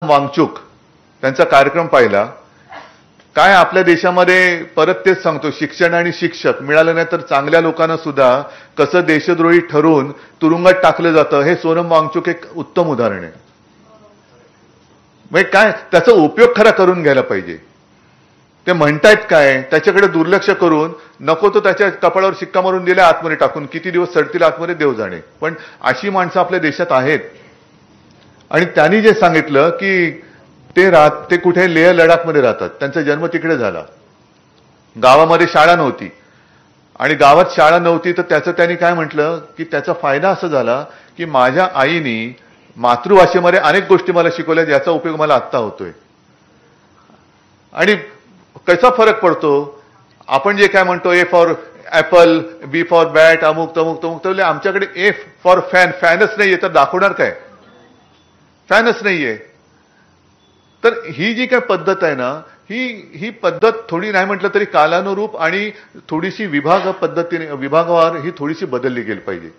वांगचुक त्यांचा कार्यक्रम पाहिला. काय आपल्या देशामध्ये परत तेच सांगतो, शिक्षण आणि शिक्षक मिळालं नाही तर चांगल्या लोकांना सुद्धा कसं देशद्रोही ठरवून तुरुंगात टाकलं जातं, हे सोनम वांगचुक एक उत्तम उदाहरण आहे. म्हणजे काय त्याचा उपयोग खरा करून घ्यायला पाहिजे. ते म्हणतायत काय त्याच्याकडे दुर्लक्ष करून नको तो त्याच्या कपाळावर शिक्का मारून दिला, आतमध्ये टाकून किती दिवस सडतील आतमध्ये देव जाणे. पण अशी माणसं आपल्या देशात आहेत. आणि त्यांनी जे सांगितलं की ते कुठे लेह लडाखमध्ये राहतात, त्यांचा जन्म तिकडे झाला, गावामध्ये शाळा नव्हती. आणि गावात शाळा नव्हती तर त्याचं त्यांनी काय म्हटलं की त्याचा फायदा असा झाला की माझ्या आईनी मातृभाषेमध्ये अनेक गोष्टी मला शिकवल्या, याचा उपयोग मला आत्ता होतोय. आणि कसा फरक पडतो, आपण जे काय म्हणतो A for apple, B for bat, अमुक तमुक तमुक, तर आमच्याकडे ए फॉर फॅनच नाहीये, तर दाखवणार काय? फॅनच नाहीये. तर ही जी काय पद्धत आहे ना, ही पद्धत थोडी नाही म्हटलं तरी कालानुरूप आणि थोडीशी विभागवार ही थोडीशी बदलली गेली पाहिजे.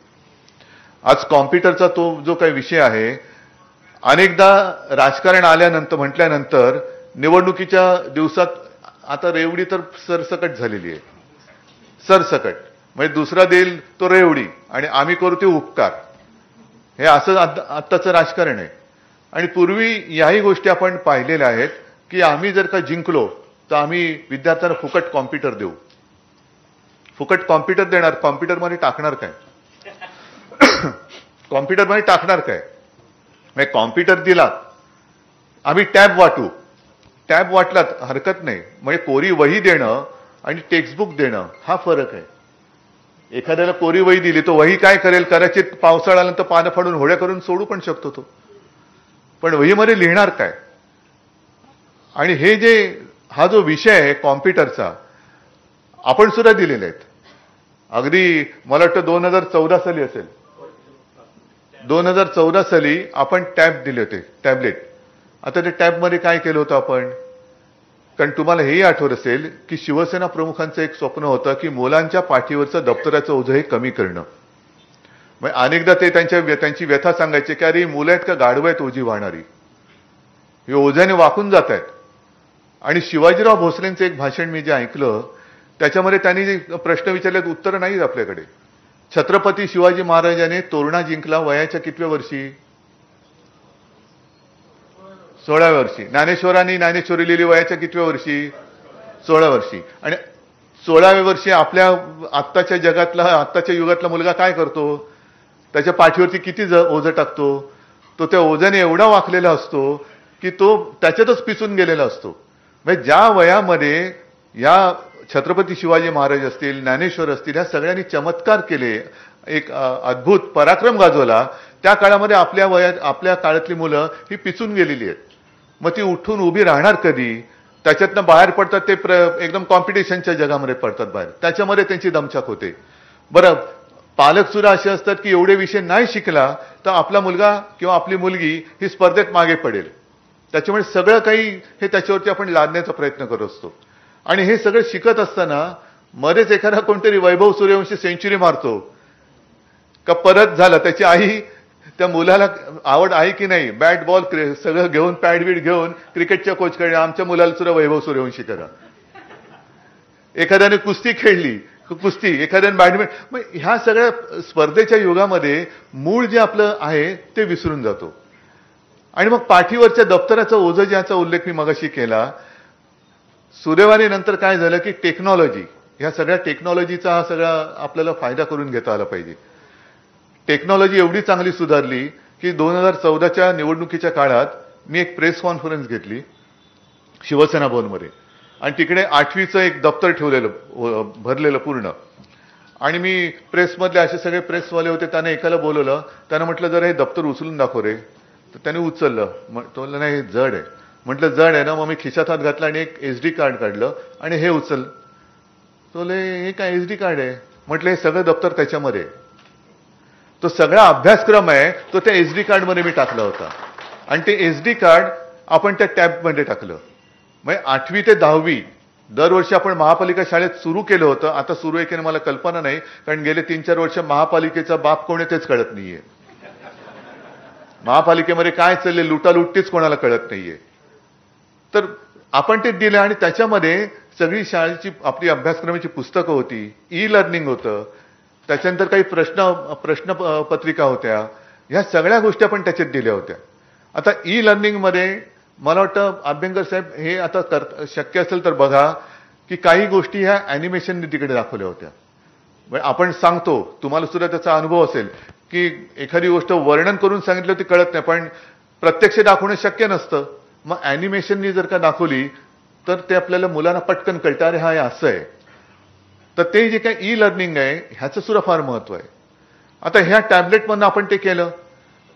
आज कॉम्प्युटरचा तो जो काही विषय आहे, अनेकदा राजकारण आल्यानंतर म्हटल्यानंतर निवडणुकीच्या दिवसात आता रेवडी तर सरसकट झालेली आहे. सरसकट म्हणजे दुसरा देईल तो रेवडी आणि आम्ही करू ते उपकार, हे असं आत्ताचं राजकारण आहे. आणि पूर्वी याही गोष्टी आपण पाहिलेल्या आहेत की आम्ही जर का जिंकलो तर आम्ही विद्यार्थ्यांना फुकट कॉम्प्युटर देऊ. फुकट कॉम्प्युटर देणार, कॉम्प्युटरमध्ये टाकणार काय? कॉम्प्युटरमध्ये टाकणार काय? म्हणजे कॉम्प्युटर दिला, आम्ही टॅब वाटू, टॅब वाटलात हरकत नाही. म्हणजे कोरी वही देणं आणि टेक्स्टबुक देणं हा फरक आहे. एखाद्याला कोरी वही दिली तो वही काय करेल, कदाचित पावसाळा आल्यानंतर पानं फाडून होड्या करून सोडू पण शकतो तो, पण वहीमध्ये लिहिणार काय? आणि हा जो विषय आहे कॉम्प्युटरचा, आपण सुद्धा दिलेले आहेत. अगदी मला वाटतं 2014 साली असेल, 2014 साली आपण टॅब दिले होते, टॅबलेट. आता त्या टॅबमध्ये काय केलं होतं आपण? कारण तुम्हाला हेही आठवत असेल की शिवसेना प्रमुखांचं एक स्वप्न होतं की मुलांच्या पाठीवरचं दप्तराचं ओझं हे कमी करणं. मग अनेकदा ते त्यांची व्यथा सांगायचे की अरे मुलं आहेत का गाढवं आहेत ओझी वाहणारी, हे ओझ्याने वाकून जात आहेत. आणि शिवाजीराव भोसलेंचं एक भाषण मी जे ऐकलं त्याच्यामध्ये त्यांनी जे प्रश्न विचारले उत्तर नाहीत आपल्याकडे. छत्रपती शिवाजी महाराजांनी तोरणा जिंकला वयाच्या कितव्या वर्षी? 16व्या वर्षी. ज्ञानेश्वरांनी ज्ञानेश्वरी लिहिली वयाच्या कितव्या वर्षी? 16 वर्षी. आणि 16व्या वर्षी आपल्या आत्ताच्या युगातला मुलगा काय करतो? त्याच्या पाठीवरती किती ओझं टाकतो? तो त्या ओझ्याने एवढा वाकलेला असतो की तो त्याच्यातच पिचून गेलेला असतो. म्हणजे ज्या वयामध्ये या छत्रपती शिवाजी महाराज असतील, ज्ञानेश्वर असतील, ह्या सगळ्यांनी चमत्कार केले, एक अद्भुत पराक्रम गाजवला, त्या काळामध्ये आपल्या काळातली मुलं ही पिचून गेलेली आहेत. मग ती उठून उभी राहणार कधी? त्याच्यातनं बाहेर पडतात ते एकदम कॉम्पिटिशनच्या जगामध्ये पडतात बाहेर, त्याच्यामध्ये त्यांची दमछाक होते. बरं, पालक सुद्धा असे असतात की एवढे विषय नाही शिकला तर आपला मुलगा किंवा आपली मुलगी ही स्पर्धेत मागे पडेल. त्याच्यामुळे सगळं काही हे त्याच्यावरती आपण लादण्याचा प्रयत्न करत असतो. आणि हे सगळं शिकत असताना मध्येच एखादा कोणतरी वैभव सूर्यवंशी सेंचुरी मारतो का परत झालं, त्याची आई त्या मुलाला आवड आहे की नाही, बॅट बॉल सगळं घेऊन पॅड बीड घेऊन क्रिकेटच्या कोचकडे आमच्या मुलाला सुद्धा वैभव सूर्यवंशी करा. एखाद्याने कुस्ती खेळली, कुस्ती, एखाद्याने बॅडमिंटन. मग ह्या सगळ्या स्पर्धेच्या युगामध्ये मूळ जे आपलं आहे ते विसरून जातो. आणि मग पाठीवरच्या दप्तराचं ओझं ज्याचा उल्लेख मी मगाशी केला, सुदैवाने नंतर काय झालं की टेक्नॉलॉजी, ह्या सगळ्या टेक्नॉलॉजीचा हा सगळा आपल्याला फायदा करून घेता आला पाहिजे. टेक्नॉलॉजी एवढी चांगली सुधारली की 2014च्या निवडणुकीच्या काळात मी एक प्रेस कॉन्फरन्स घेतली शिवसेना भवनमध्ये. आणि तिकडे 8वीचं एक दप्तर ठेवलेलं भरलेलं पूर्ण. आणि मी प्रेसमधले असे सगळे प्रेसवाले होते, त्याने एकाला बोलवलं, त्यानं म्हटलं जरा हे दप्तर उचलून दाखव रे. तर त्याने उचललं. तो म्हणलं नाही हे जड आहे. म्हटलं जड आहे ना, मग मी खिशात हात घातला आणि एक SD कार्ड काढलं आणि हे उचल. तो हे काय SD कार्ड आहे? म्हटलं हे सगळं दप्तर त्याच्यामध्ये, तो सगळा अभ्यासक्रम आहे तो त्या SD कार्डमध्ये मी टाकला होता. आणि ते SD कार्ड आपण त्या टॅबमध्ये टाकलं. म्हणजे 8वी ते 10वी दरवर्षी आपण महापालिका शाळेत सुरू केलं होतं. आता सुरू आहे की मला कल्पना नाही, कारण गेले 3-4 वर्ष महापालिकेचा बाप कोण आहे तेच कळत नाहीये. महापालिकेमध्ये काय चालले, लुटालुटीच कोणाला कळत नाहीये. तर आपण ते दिलं आणि त्याच्यामध्ये सगळी शाळेची आपली अभ्यासक्रमाची पुस्तकं होती, ई लर्निंग होतं, त्याच्यानंतर काही प्रश्न पत्रिका होत्या, ह्या सगळ्या गोष्टी आपण त्याच्यात दिल्या होत्या. आता ई लर्निंगमध्ये मला वाटतं अभ्यंकर साहेब हे आता शक्य असेल तर बघा की काही गोष्टी ह्या अॅनिमेशनने तिकडे दाखवल्या होत्या. आपण सांगतो, तुम्हाला सुद्धा त्याचा अनुभव असेल की एखादी गोष्ट वर्णन करून सांगितलं ती कळत नाही, पण प्रत्यक्ष दाखवणं शक्य नसतं. मग अॅनिमेशननी जर का दाखवली तर ते आपल्याला मुलांना पटकन कळतं, अरे हा हे असं आहे. तर ते जे काही ई लर्निंग आहे ह्याचं सुद्धा फार महत्व आहे. आता ह्या टॅबलेटमधनं आपण ते केलं.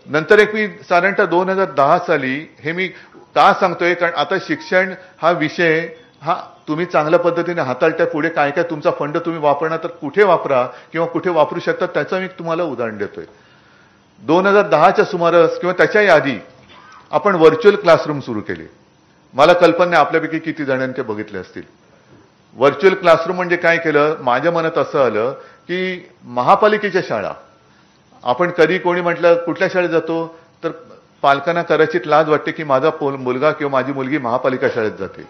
नंतर एक मी साधारणतः 2010 साली हे मी का सांगतोय, कारण आता शिक्षण हा विषय हा तुम्ही चांगल्या पद्धतीने हाताळता, पुढे काय काय तुमचा फंड तुम्ही वापरणार तर कुठे वापरा किंवा कुठे वापरू शकता त्याचं मी तुम्हाला उदाहरण देतोय. 2010च्या सुमारास किंवा त्याच्याही आधी आपण व्हर्च्युअल क्लासरूम सुरू केले. मला कल्पना नाही आपल्यापैकी किती जणांनी ते बघितले असतील. व्हर्च्युअल क्लासरूम म्हणजे काय केलं, माझ्या मनात असं आलं की महापालिकेच्या शाळा, आपण कधी कोणी म्हटलं कुठल्या शाळेत जातो तर पालकांना कदाचित लाज वाटते की माझा मुलगा किंवा माझी मुलगी महापालिका शाळेत जाते.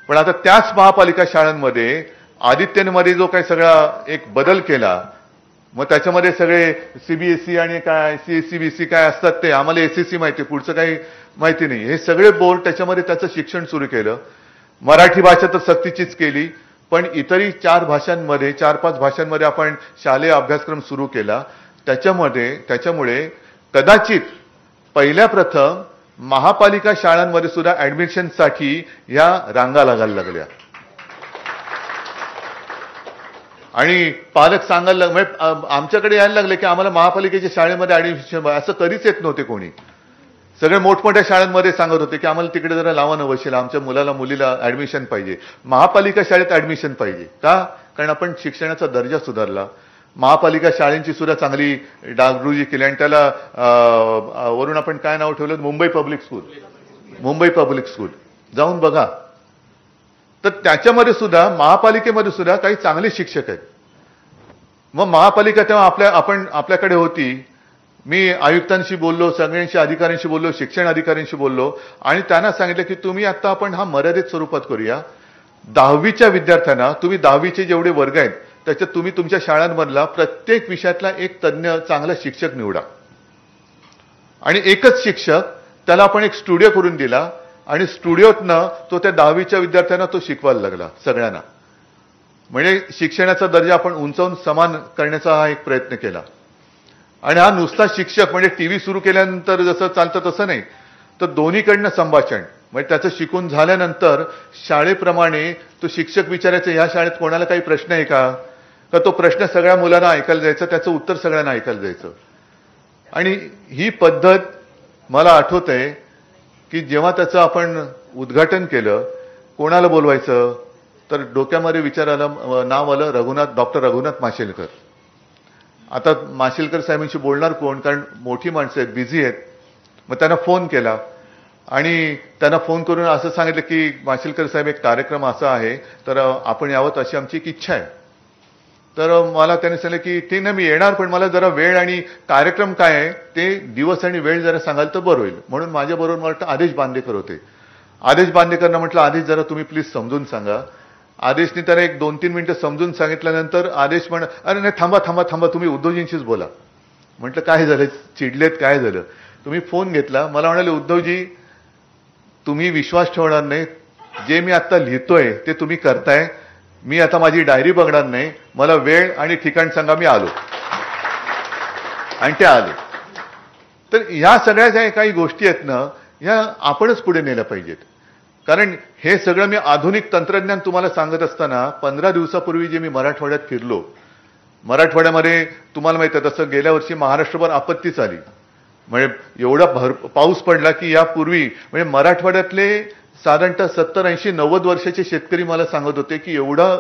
पण आता त्याच महापालिका शाळांमध्ये आदित्यनमध्ये जो काही सगळा एक बदल केला, मग त्याच्यामध्ये सगळे सीबीएसई आणि काय सीबीएसई काय असतात ते आम्हाला एसएससी माहिती, पुढचं काही माहिती नाही. हे सगळे बोर्ड त्याच्यामध्ये त्याचं शिक्षण सुरू केलं. मराठी भाषा तर सक्तीचीच केली, पण इतरही 4-5 भाषांमध्ये आपण शालेय अभ्यासक्रम सुरू केला. त्याच्यामुळे कदाचित पहिल्या प्रथम महापालिका शाळांमध्ये सुद्धा ऍडमिशनसाठी या रांगा लागायला लागल्या. आणि पालक सांगायला आमच्याकडे यायला लागले की आम्हाला महापालिकेच्या शाळेमध्ये ऍडमिशन, असं कधीच येत नव्हते कोणी. सगळे मोठमोठ्या शाळांमध्ये सांगत होते की आम्हाला तिकडे जरा लावा न बसेला, आमच्या मुलीला ऍडमिशन पाहिजे, महापालिका शाळेत ऍडमिशन पाहिजे. का? कारण आपण शिक्षणाचा दर्जा सुधारला, महापालिका शाळेंची सुद्धा चांगली डागडुजी केली आणि त्याला वरून आपण काय नाव ठेवलं, मुंबई पब्लिक स्कूल. जाऊन बघा. तर त्याच्यामध्ये सुद्धा महापालिकेमध्ये सुद्धा काही चांगले शिक्षक आहेत. मग महापालिका तेव्हा आपल्याकडे होती. मी आयुक्तांशी बोललो, सगळ्यांशी अधिकाऱ्यांशी बोललो, शिक्षण अधिकाऱ्यांशी बोललो आणि त्यांना सांगितलं की तुम्ही आता आपण हा मर्यादित स्वरूपात करूया. 10वीच्या विद्यार्थ्यांना तुम्ही 10वीचे जेवढे वर्ग आहेत त्याच्यात तुम्ही तुमच्या शाळांमधला प्रत्येक विषयातला एक तज्ञ चांगला शिक्षक निवडा आणि एकच शिक्षक, त्याला आपण एक स्टुडिओ करून दिला आणि स्टुडिओतनं तो त्या 10वीच्या विद्यार्थ्यांना तो शिकवायला लागला सगळ्यांना. म्हणजे शिक्षणाचा दर्जा आपण उंचावून समान करण्याचा हा एक प्रयत्न केला. आणि हा नुसता शिक्षक म्हणजे टीव्ही सुरू केल्यानंतर जसं चालतं तसं नाही, तर दोन्हीकडनं संभाषण. म्हणजे त्याचं शिकून झाल्यानंतर शाळेप्रमाणे तो शिक्षक विचारायचा, ह्या शाळेत कोणाला काही प्रश्न आहे का, तो प्रश्न सगळ्या मुलांना ऐकायला जायचं, त्याचं उत्तर सगळ्यांना ऐकायला जायचं. आणि ही पद्धत मला आठवतंय की जेव्हा त्याचं आपण उद्घाटन केलं, कोणाला बोलवायचं तर डोक्यामध्ये विचार आला, नाव आलं डॉक्टर रघुनाथ माशेलकर. आता माशेलकर साहेबांशी बोलणार कोण, कारण मोठी माणसं आहेत, बिझी आहेत. मग त्यांना फोन केला आणि त्यांना फोन करून असं सांगितलं की माशेलकर साहेब एक कार्यक्रम असा आहे तर आपण यावं अशी आमची एक इच्छा आहे. तर मला त्याने सांगितलं की ठीक नाही मी येणार, पण मला जरा वेळ आणि कार्यक्रम काय आहे ते दिवस आणि वेळ जरा सांगाल तर बरं होईल. म्हणून माझ्याबरोबर मला वाटतं आदेश बांदेकर होते. आदेश बांदेकरना म्हटलं आदेश जरा तुम्ही प्लीज समजून सांगा. आदेशने त्याला एक 2-3 मिनिटं समजून सांगितल्यानंतर आदेश अरे नाही थांबा तुम्ही उद्धवजींशीच बोला. म्हटलं काय झालं, चिडलेत, काय झालं. तुम्ही फोन घेतला, मला म्हणाले उद्धवजी तुम्ही विश्वास ठेवणार नाही, जे मी आता लिहितोय ते तुम्ही करताय, मी आता माझी डायरी बघणार नाही, मला वेळ आणि ठिकाण सांगा, मी आलो. आणि ते आले. तर ह्या सगळ्या ज्या काही गोष्टी आहेत ना, ह्या आपणच पुढे नेल्या पाहिजेत. कारण हे सगळं मी आधुनिक तंत्रज्ञान तुम्हाला सांगत असताना 15 दिवसापूर्वी जे मी मराठवाड्यात फिरलो, मराठवाड्यामध्ये तुम्हाला माहिती आहे तसं गेल्या वर्षी महाराष्ट्रभर आपत्तीच आली. म्हणजे एवढा पाऊस पडला की यापूर्वी म्हणजे मराठवाड्यातले साधारणतः 70-80-90 वर्षाचे शेतकरी मला सांगत होते की एवढा